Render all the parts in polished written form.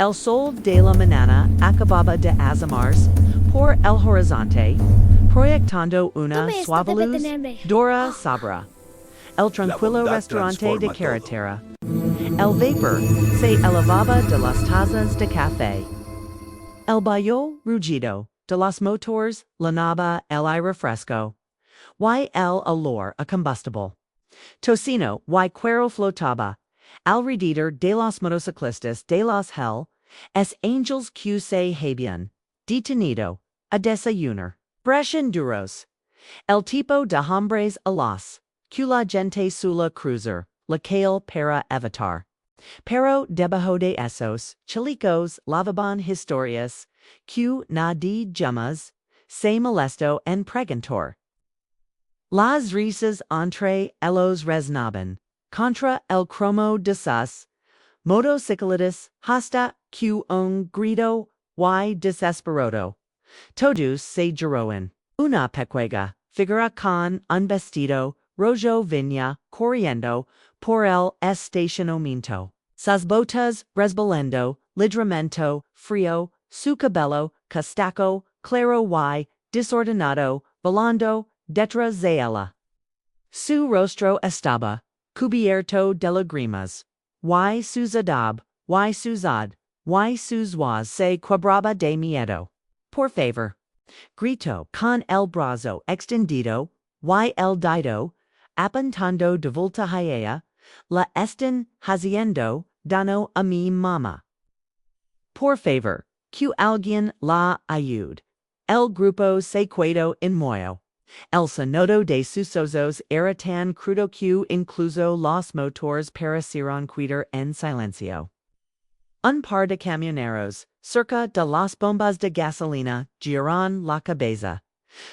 El sol de la mañana acababa de asomarse por el horizonte, proyectando una Tome esto, suave debe luz tenerme. dora sabra. El tranquilo bondad restaurante de transforma carretera. El vapor se elevaba de las tazas de café. El bayo rugido de los motores lanaba el aire fresco. Y el olor a combustible. Tocino y cuero flotaba. Alrededor de los motociclistas de los hell, es angels que se habían detenido a desayunar. Brescian duros. El tipo de hombres a los que la gente suele cruiser, la calle para evitar. Pero debajo de esos chilicos lavaban historias, que nadie llamas, se molesto en preguntar. Las risas entre ellos resonaban, contra el cromo de sus motocicletas hasta que un grito y desesperado. Todos se giroen. Una pequeña figura con un vestido rojo viña corriendo por el estacionamiento. Sus botas resbalando ligeramente frío, su cabello castaco claro y desordenado volando detrás de ella. Su rostro estaba cubierto de lágrimas, y su zadab, y su zad, y sus voz se quebraba de miedo. Por favor, gritó con el brazo extendido, y el dedo, apuntando de vuelta a ella, la están haciendo daño a mi mamá. Por favor, que alguien la ayude. El grupo se quedó inmóvil. El sonido de sus ojos era tan crudo que incluso los motores parecieron quedar en silencio. Un par de camioneros, cerca de las bombas de gasolina, giraron la cabeza.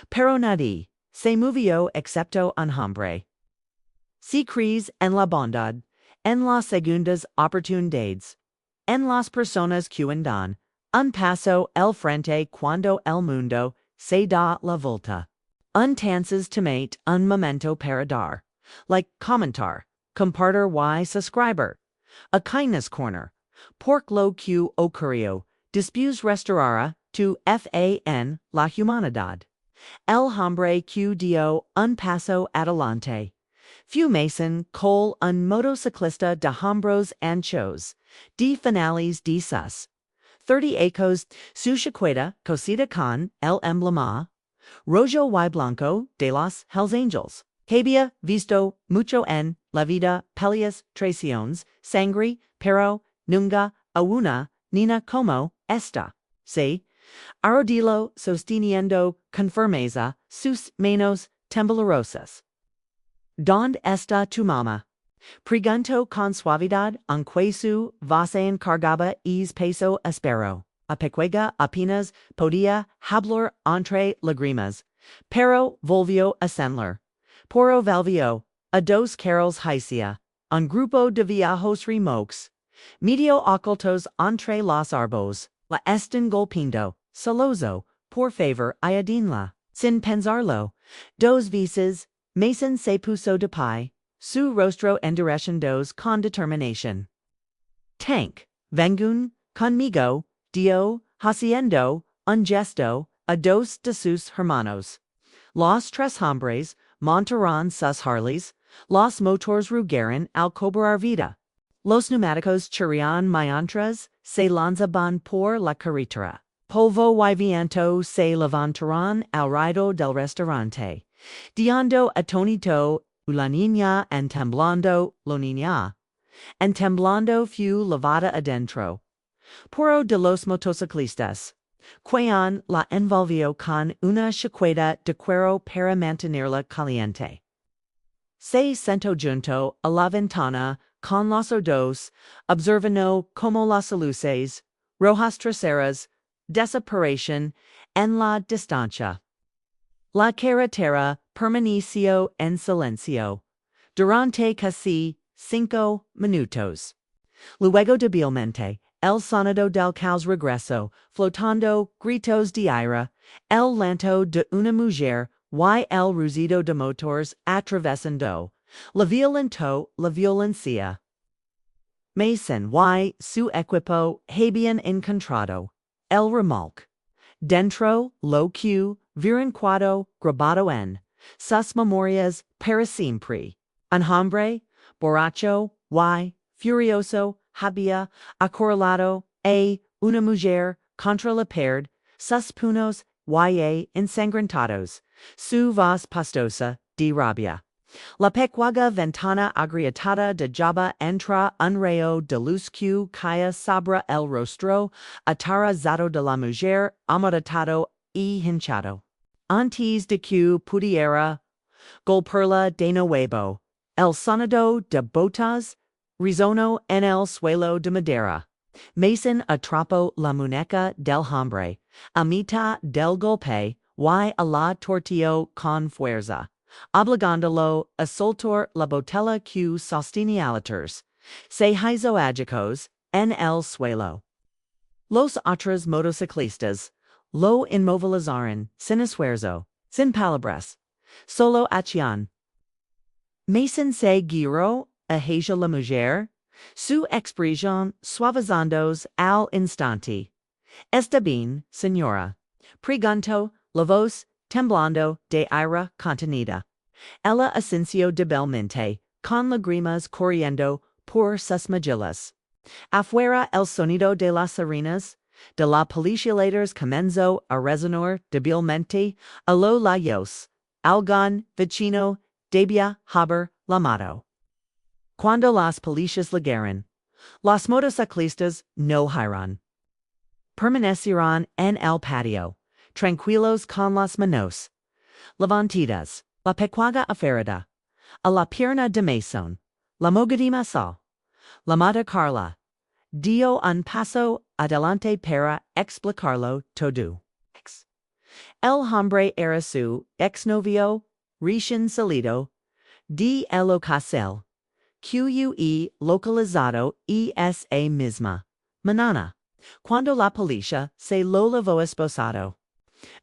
Pero nadie se movió excepto un hombre. Si crees en la bondad, en las segundas oportunidades, en las personas que dan un paso al frente cuando el mundo se da la vuelta. Un chances to mate un momento para dar, like comentar, compartir y subscriber. A kindness corner, pork lo que ocurrió, después restaurara tu fan la humanidad. El hombre que dio un paso adelante. Fumason col un motociclista de hombros anchos, de finales de sus 30 ecos, su chaqueta cosida con el emblema rojo y blanco de los Hells Angels. Había visto mucho en la vida, peleas, traiciones, sangre, pero nunca a una niña como esta. Se arrodilló sosteniendo con firmeza sus manos temblorosas. ¿Dónde está tu mamá? Preguntó con suavidad, aunque su voz encargaba es peso espero. A pequeña apenas podía hablar entre lágrimas, pero volvió a sentir. Poro volvió a dos carros hacia un grupo de viejos remolques, medio ocultos entre los arbos, la están golpeando, celoso, por favor ayúdenla, sin pensarlo, dos veces, Mason se puso de pie, su rostro endureciendo con determinación. Tank, vengan conmigo, dio, haciendo, un gesto, a dos de sus hermanos. Los tres hombres montaron sus Harleys, los motores rugeron al cobrar vida. Los neumáticos chirrian mientras se lanzaban por la carretera. Polvo y viento se levantaron al ruido del restaurante. Diando atonito la niña en temblando la niña. En temblando fue lavada adentro. Poro de los motociclistas. Quien la envolvió con una chaqueta de cuero para mantenerla caliente. Se sentó junto a la ventana con los ojos, observando como las luces, rojas traseras, desaparecen en la distancia. La carretera permaneció en silencio durante casi 5 minutos. Luego débilmente, el sonido del caos regresó, flotando gritos de ira, el llanto de una mujer y el rugido de motores atravesando la violencia. Mason y su equipo habían encontrado el remolque dentro lo que vieron grabado en sus memorias para siempre. Un hombre borracho y furioso había acorralado a una mujer contra la pared, sus puños y ensangrentados, su voz pastosa de rabia. La pequeña ventana agrietada de llave entra un rayo de luz que cae sobre el rostro atarazado de la mujer amoratado y hinchado. Antes de que pudiera golpearla de nuevo, el sonido de botas resonó en el suelo de madera. Mason atrapó la muñeca del hombre a mitad del golpe y la tortilló con fuerza, obligándolo a soltar la botella que sostenía alaters. Se hizo aguijos en el suelo. Los otros motociclistas lo inmovilizaron sin esfuerzo, sin palabras, solo acción. Mason se giró hacia la mujer, su expresión suavizándose al instante. ¿Está bien, señora? Preguntó, la voz temblando de ira contenida. Ella asintió débilmente, con lágrimas corriendo por sus mejillas. Afuera el sonido de las sirenas de la policía comenzó a resonar débilmente a lo lejos. Algún vecino debía haber llamado. Cuando las policías llegaron, los motociclistas no giran. Permanecieron en el patio, tranquilos con las manos levantadas, la pequeña aferrada a la pierna de Mason, la mogadima sal, la mata Carla, dio un paso adelante para explicarlo todo. El hombre era su exnovio, recién salido de el cárcel, QUE localizado esa misma mañana, cuando la policía se lo llevó esposado.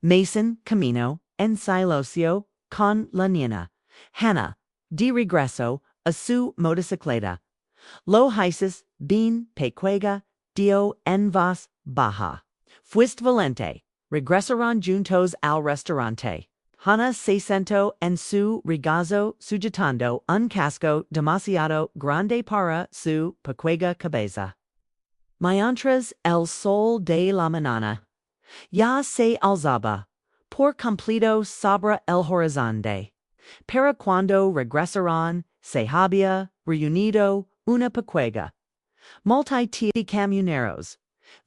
Mason caminó en silencio con la niña, Hannah, de regreso a su motocicleta. Lo hices bien pequeña, dio en voz baja. Fuiste valente. Regresaron juntos al restaurante. Hannah se sentó en su regazo sujetando un casco demasiado grande para su pequeña cabeza. Mientras el sol de la mañana ya se alzaba por completo sobre el horizonte. Para cuando regresaron, se había reunido una pequeña multitud de camioneros,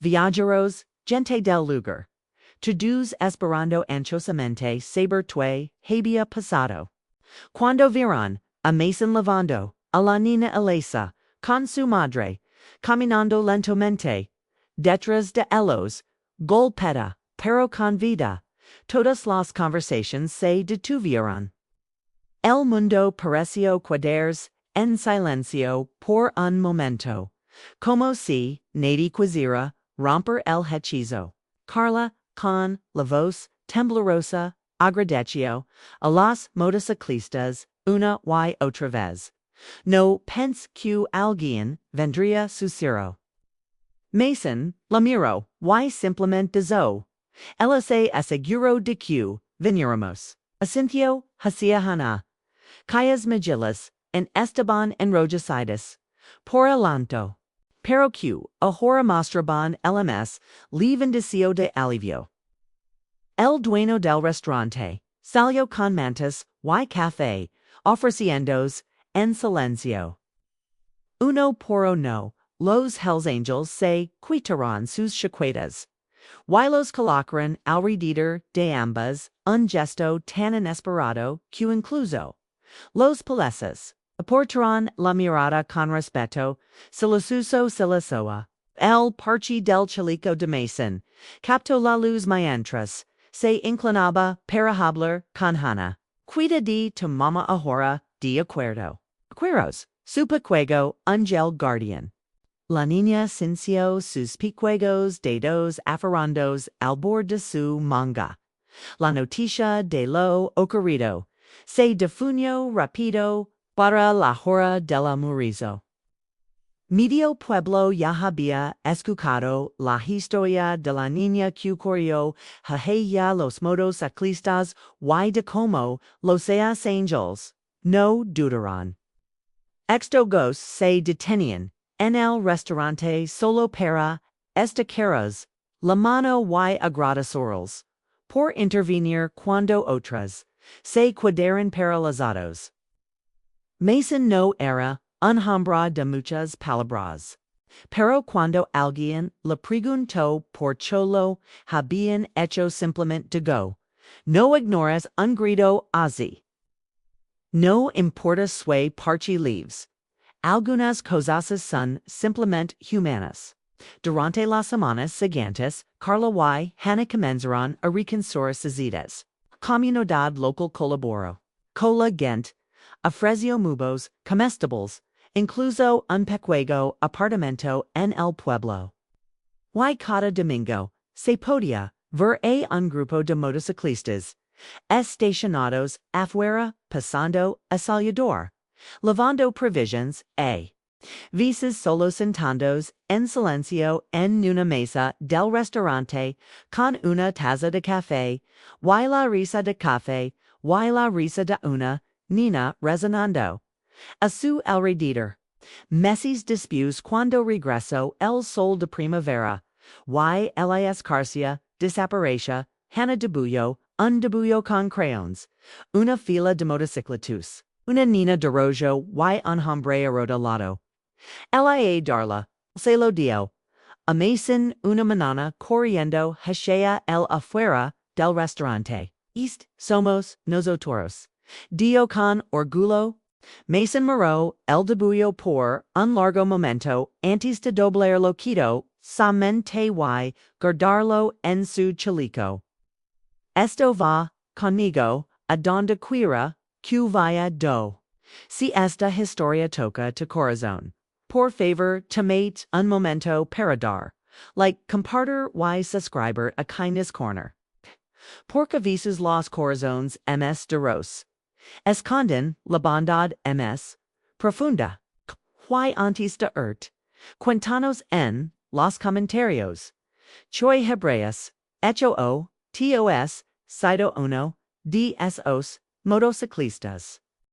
viajeros, gente del lugar. Todos esperando ansiosamente saber qué había pasado. Cuando vieron a Mason levando a la niña Elisa con su madre, caminando lentamente, detrás de ellos, golpeada, pero con vida, todas las conversaciones se detuvieron. El mundo pareció quedarse en silencio por un momento, como si nadie quisiera romper el hechizo. Carla, con la voz temblorosa, agradeció a los motociclistas una y otra vez. No pensé que alguien vendría susurró. Mason la miró y simplemente dijo. Ella se aseguró de que viniéramos. Asintió hacia Hannah. Calles mejillas en estaban enrojecidas. Por adelanto. Pero que ahora mostraban LMS live deseo de alivio. El dueño del restaurante salió con mantas y café, ofreciéndos en silencio. Uno por uno, los Hells Angels se quitaron sus chaquetas. Y los colocaron alrededor de ambas un gesto tan inesperado que incluso los policías aportaron la mirada con respeto, silenciosa. El parche del chaleco de Mason captó la luz mientras se inclinaba para hablar con Hannah. Cuida de tu mamá ahora, de acuerdo. Acuerdos, su pequeño ángel guardián. La niña sintió sus pequeños dedos aferrándose al borde de su manga. La noticia de lo ocurrido se difundió rápido para la hora del almuerzo. Medio pueblo ya había escuchado la historia de la niña que corrió hacia los motociclistas y de como los angels no dudaron. Extogos se detenían en el restaurante solo para estacaros la mano y agradecerles por intervenir cuando otras se quedaron paralizados. Mason no era un hombre de muchas palabras, pero cuando alguien le preguntó por cholo habían hecho simplemente go. No ignores un grito así. No importa su parche leaves. Algunas cosas son simplemente humanas. Durante las semanas siguientes, Carla y Hannah comenzaron a reconciliar sus ideas. Comunidad local colaboró. Cola Gent, ofreció muchos comestibles, incluso un pequeño apartamento en el pueblo. Y cada domingo, se podía ver a un grupo de motociclistas estacionados afuera, pasando a saludar, lavando provisions a veces solo sentados en silencio en una mesa del restaurante con una taza de café y la risa de café y la risa de una niña resonando a su alrededor. Meses después cuando regresó el sol de primavera y la escarcia desapareció, Hannah debuyó un debullo con crayons, una fila de motocicletas, una niña de rojo y un hombre arrodillado. Lia Darla, se lo dio. A Mason una mañana corriendo hacia el afuera del restaurante. Somos nosotros. Dio con orgullo. Mason miró el debullo por un largo momento antes de doblar loquito, samente y guardarlo en su chaleco. Esto va conmigo a donde quiera que vaya do. Si esta historia toca tu corazón, por favor tomate un momento para dar, like, compartir y subscriber a Kindness Corner. Porque veces los corazones ms de ros. Esconden la bondad ms profunda. Y antes de cuéntanos en los comentarios. Choi hebreas, hecho o, tos, Sido uno, de esos motociclistas.